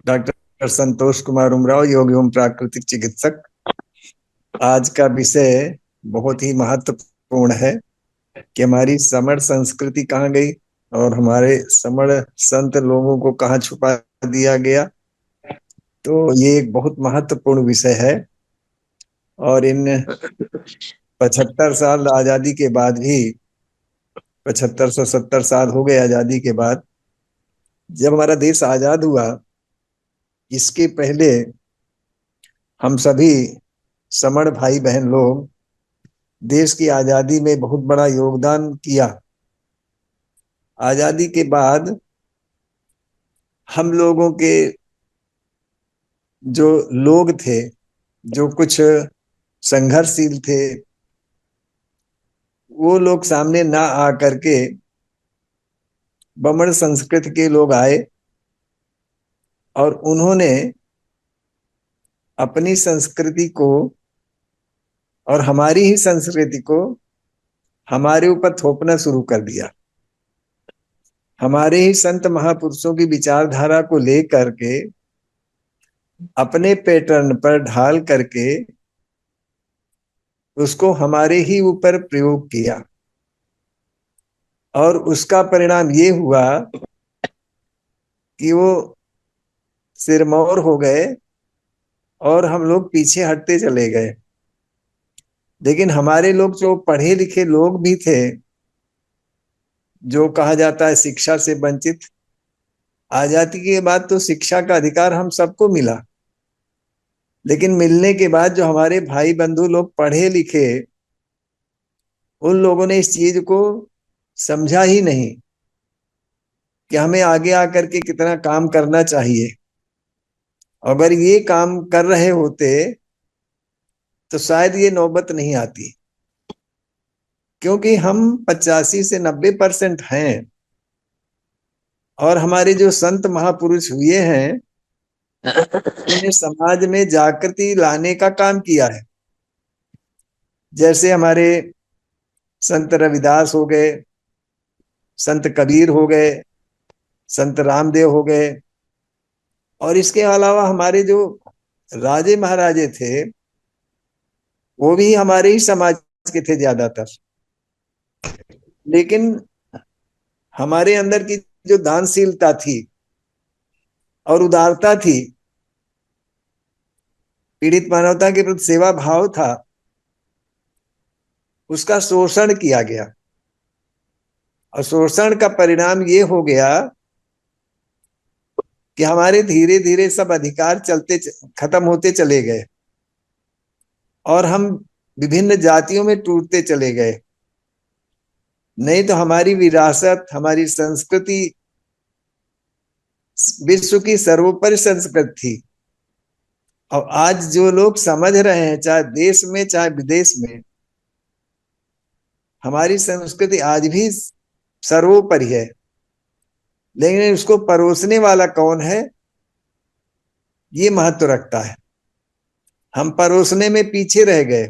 Doctor Santosh Kumar Umrao, योग एवं प्राकृतिक चिकित्सक। आज का विषय बहुत ही महत्वपूर्ण है कि हमारी समण संस्कृति कहाँ गई और हमारे समण संत लोगों को कहाँ छुपा दिया गया। तो ये एक बहुत महत्वपूर्ण विषय है। और इन 75 साल आजादी के बाद भी, 7570 साल हो गए आजादी के बाद, जब हमारा देश आजाद हुआ, इसके पहले हम सभी समण भाई बहन लोग देश की आजादी में बहुत बड़ा योगदान किया। आजादी के बाद हम लोगों के जो लोग थे, जो कुछ संघर्षशील थे, वो लोग सामने ना आ करके बमण संस्कृति के लोग आए और उन्होंने अपनी संस्कृति को और हमारी ही संस्कृति को हमारे ऊपर थोपना शुरू कर दिया। हमारे ही संत महापुरुषों की विचारधारा को लेकर के अपने पैटर्न पर ढाल करके उसको हमारे ही ऊपर प्रयोग किया और उसका परिणाम ये हुआ कि वो सिरमौर हो गए और हम लोग पीछे हटते चले गए। लेकिन हमारे लोग जो पढ़े लिखे लोग भी थे, जो कहा जाता है शिक्षा से वंचित, आजादी के बाद तो शिक्षा का अधिकार हम सबको मिला, लेकिन मिलने के बाद जो हमारे भाई बंधु लोग पढ़े लिखे, उन लोगों ने इस चीज को समझा ही नहीं कि हमें आगे आकर के कितना काम करना चाहिए। अगर ये काम कर रहे होते तो शायद ये नौबत नहीं आती, क्योंकि हम 85 से 90% हैं और हमारे जो संत महापुरुष हुए हैं उन्होंने समाज में जागृति लाने का काम किया है। जैसे हमारे संत रविदास हो गए, संत कबीर हो गए, संत रामदेव हो गए, और इसके अलावा हमारे जो राजे महाराजे थे वो भी हमारे ही समाज के थे ज्यादातर। लेकिन हमारे अंदर की जो दानशीलता थी और उदारता थी, पीड़ित मानवता के प्रति सेवा भाव था, उसका शोषण किया गया। और शोषण का परिणाम ये हो गया कि हमारे धीरे धीरे सब अधिकार खत्म होते चले गए और हम विभिन्न जातियों में टूटते चले गए। नहीं तो हमारी विरासत, हमारी संस्कृति विश्व की सर्वोपरि संस्कृति थी। और आज जो लोग समझ रहे हैं, चाहे देश में चाहे विदेश में, हमारी संस्कृति आज भी सर्वोपरि है, लेकिन उसको परोसने वाला कौन है ये महत्व रखता है। हम परोसने में पीछे रह गए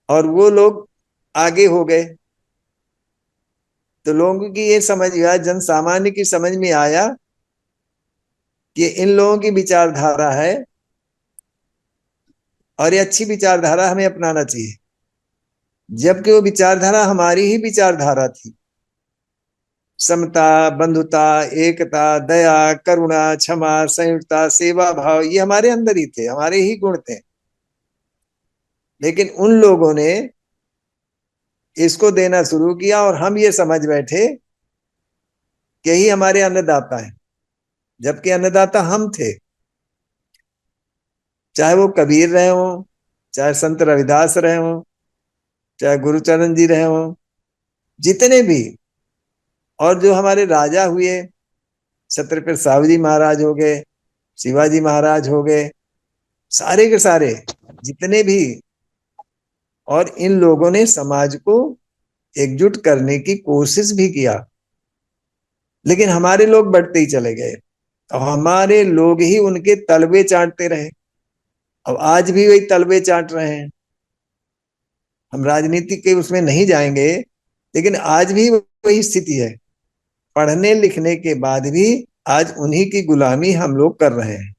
और वो लोग आगे हो गए। तो लोगों की ये समझ आया, जन सामान्य की समझ में आया कि इन लोगों की विचारधारा है और ये अच्छी विचारधारा हमें अपनाना चाहिए, जबकि वो विचारधारा हमारी ही विचारधारा थी। समता, बंधुता, एकता, दया, करुणा, क्षमा, संयुक्ता, सेवा भाव, ये हमारे अंदर ही थे, हमारे ही गुण थे। लेकिन उन लोगों ने इसको देना शुरू किया और हम ये समझ बैठे कि ही हमारे अन्नदाता है, जबकि अन्नदाता हम थे। चाहे वो कबीर रहे हो, चाहे संत रविदास रहे हो, चाहे गुरुचरण जी रहे हो, जितने भी, और जो हमारे राजा हुए, छत्रपति साहू जी महाराज हो गए, शिवाजी महाराज हो गए, सारे के सारे जितने भी, और इन लोगों ने समाज को एकजुट करने की कोशिश भी किया। लेकिन हमारे लोग बढ़ते ही चले गए और हमारे लोग ही उनके तलवे चाटते रहे। अब आज भी वही तलवे चाट रहे हैं। हम राजनीति के उसमें नहीं जाएंगे, लेकिन आज भी वही स्थिति है। पढ़ने लिखने के बाद भी आज उन्हीं की गुलामी हम लोग कर रहे हैं।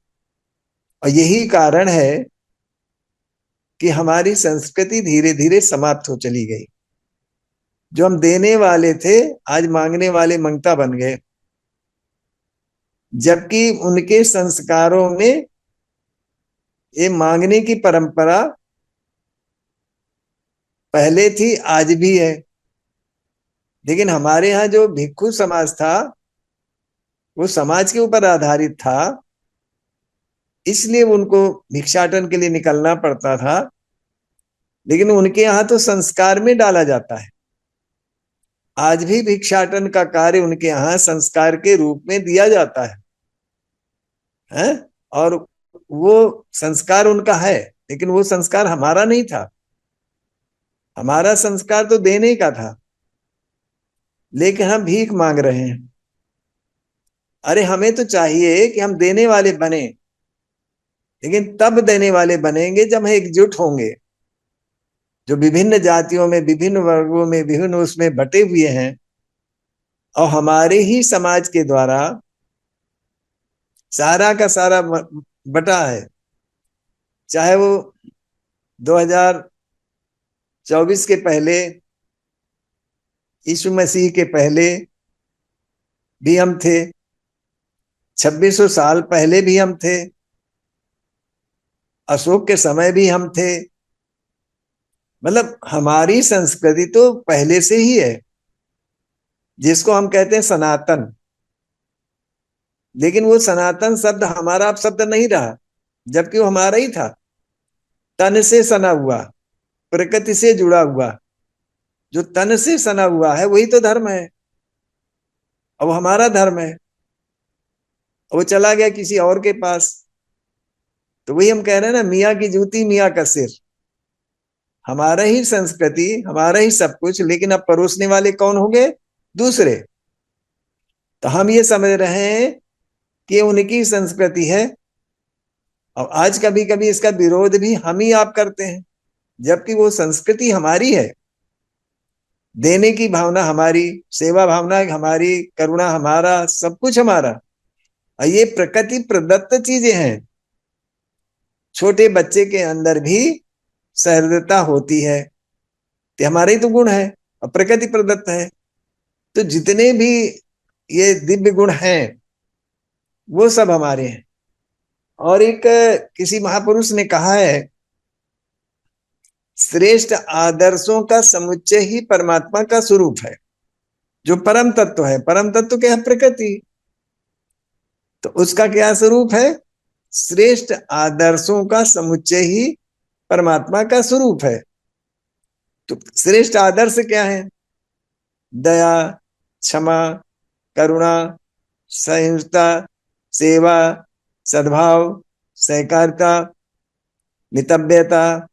और यही कारण है कि हमारी संस्कृति धीरे धीरे समाप्त हो चली गई। जो हम देने वाले थे, आज मांगने वाले मंगता बन गए, जबकि उनके संस्कारों में ये मांगने की परंपरा पहले थी, आज भी है। लेकिन हमारे यहाँ जो भिक्षु समाज था, वो समाज के ऊपर आधारित था, इसलिए उनको भिक्षाटन के लिए निकलना पड़ता था। लेकिन उनके यहाँ तो संस्कार में डाला जाता है। आज भी भिक्षाटन का कार्य उनके यहाँ संस्कार के रूप में दिया जाता है? और वो संस्कार उनका है, लेकिन वो संस्कार हमारा नहीं था। हमारा संस्कार तो देने का था, लेकिन हम भीख मांग रहे हैं। अरे हमें तो चाहिए कि हम देने वाले बने, लेकिन तब देने वाले बनेंगे जब हम एकजुट होंगे। जो विभिन्न जातियों में, विभिन्न वर्गों में, विभिन्न उसमें बटे हुए हैं, और हमारे ही समाज के द्वारा सारा का सारा बटा है। चाहे वो 2024 के पहले, यीशु मसीह के पहले भी हम थे, 2600 साल पहले भी हम थे, अशोक के समय भी हम थे। मतलब हमारी संस्कृति तो पहले से ही है, जिसको हम कहते हैं सनातन। लेकिन वो सनातन शब्द हमारा अब शब्द नहीं रहा, जबकि वो हमारा ही था। तन से सना हुआ, प्रकृति से जुड़ा हुआ, जो तन से सना हुआ है वही तो धर्म है। अब हमारा धर्म है, वो चला गया किसी और के पास। तो वही हम कह रहे हैं ना, मियाँ की जूती मियाँ का सिर। हमारा ही संस्कृति, हमारा ही सब कुछ, लेकिन अब परोसने वाले कौन हो गए? दूसरे। तो हम ये समझ रहे हैं कि उनकी संस्कृति है, और आज कभी कभी इसका विरोध भी हम ही आप करते हैं, जबकि वो संस्कृति हमारी है। देने की भावना हमारी, सेवा भावना हमारी, करुणा हमारा, सब कुछ हमारा। और ये प्रकृति प्रदत्त चीजें हैं। छोटे बच्चे के अंदर भी सहृदयता होती है, तो हमारे ही तो गुण है, और प्रकृति प्रदत्त है। तो जितने भी ये दिव्य गुण हैं, वो सब हमारे हैं। और एक किसी महापुरुष ने कहा है, श्रेष्ठ आदर्शों का समुच्चय ही परमात्मा का स्वरूप है। जो परम तत्व है, परम तत्व क्या है? प्रकृति। तो उसका क्या स्वरूप है? श्रेष्ठ आदर्शों का समुच्चय ही परमात्मा का स्वरूप है। तो श्रेष्ठ आदर्श क्या है? दया, क्षमा, करुणा, सहिष्णुता, सेवा, सद्भाव, सहकारिता, मितव्यता,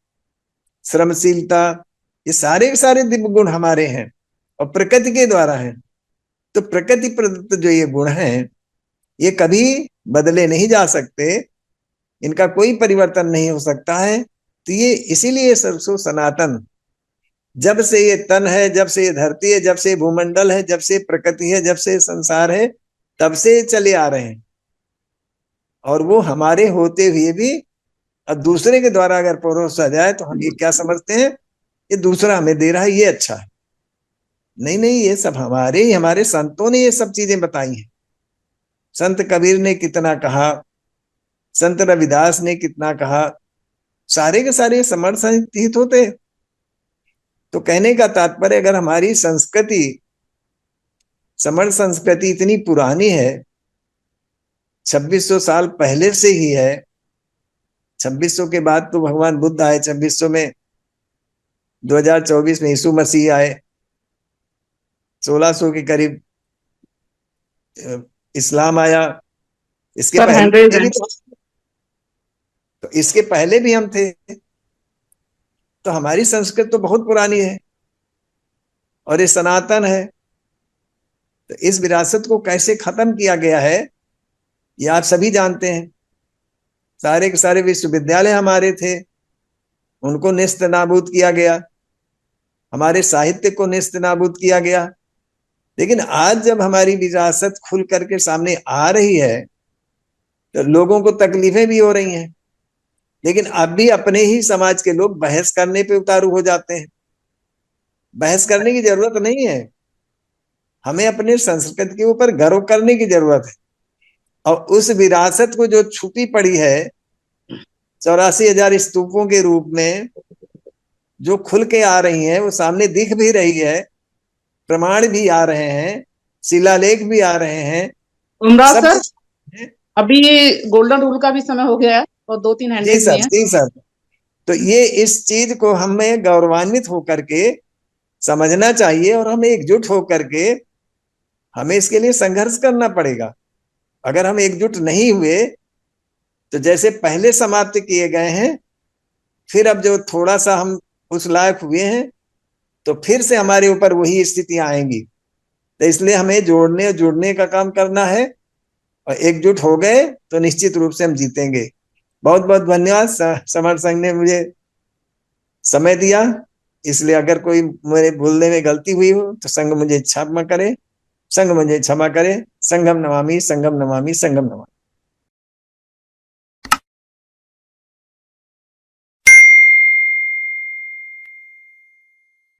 श्रमशीलता, ये सारे के सारे दिव्य गुण हमारे हैं, और प्रकृति के द्वारा हैं। तो प्रकृति प्रदत्त जो ये गुण हैं, ये कभी बदले नहीं जा सकते, इनका कोई परिवर्तन नहीं हो सकता है। तो ये इसीलिए सबसे सनातन, जब से ये तन है, जब से ये धरती है, जब से भूमंडल है, जब से प्रकृति है, जब से संसार है, तब से चले आ रहे हैं। और वो हमारे होते हुए भी अब दूसरे के द्वारा अगर परोसा जाए तो हम ये क्या समझते हैं? ये दूसरा हमें दे रहा है, ये अच्छा है। नहीं नहीं, ये सब हमारे ही, हमारे संतों ने ये सब चीजें बताई हैं। संत कबीर ने कितना कहा, संत रविदास ने कितना कहा, सारे के सारे समर्थित होते। तो कहने का तात्पर्य, अगर हमारी संस्कृति, समर्थ संस्कृति इतनी पुरानी है, 2600 साल पहले से ही है। 2600 के बाद तो भगवान बुद्ध आए, 2600 में 2024 में यीशु मसीह आए, 1600 के करीब इस्लाम आया। इसके पहले भी तो इसके पहले भी हम थे। तो हमारी संस्कृति तो बहुत पुरानी है, और ये सनातन है। तो इस विरासत को कैसे खत्म किया गया है, ये आप सभी जानते हैं। सारे के सारे विश्वविद्यालय हमारे थे, उनको नेस्त नाबूद किया गया। हमारे साहित्य को नेस्त नाबूद किया गया। लेकिन आज जब हमारी विरासत खुल करके सामने आ रही है तो लोगों को तकलीफें भी हो रही हैं, लेकिन अब भी अपने ही समाज के लोग बहस करने पे उतारू हो जाते हैं। बहस करने की जरूरत नहीं है, हमें अपने संस्कृति के ऊपर गर्व करने की जरूरत है। और उस विरासत को जो छुपी पड़ी है 84,000 स्तूपों के रूप में जो खुल के आ रही हैं, वो सामने दिख भी रही है, प्रमाण भी आ रहे हैं, शिलालेख भी आ रहे हैं, उमराव सब सर, कुछ है। अभी गोल्डन रूल का भी समय हो गया है और 2-3 जी हैंडरेज भी सर, हैं। जी सर। तो ये इस चीज को हमें गौरवान्वित होकर के समझना चाहिए और हमें एकजुट होकर के हमें इसके लिए संघर्ष करना पड़ेगा। अगर हम एकजुट नहीं हुए तो जैसे पहले समाप्त किए गए हैं, फिर अब जो थोड़ा सा हम उस लायक हुए हैं तो फिर से हमारे ऊपर वही स्थितियां आएंगी। तो इसलिए हमें जोड़ने और जुड़ने का काम करना है, और एकजुट हो गए तो निश्चित रूप से हम जीतेंगे। बहुत बहुत धन्यवाद। समर संघ ने मुझे समय दिया, इसलिए अगर कोई मेरे बोलने में गलती हुई हो तो संघ मुझे क्षमा करे, संघ मुझे क्षमा करे। संघम नमामि, संघम नमामि, संघम नमामि।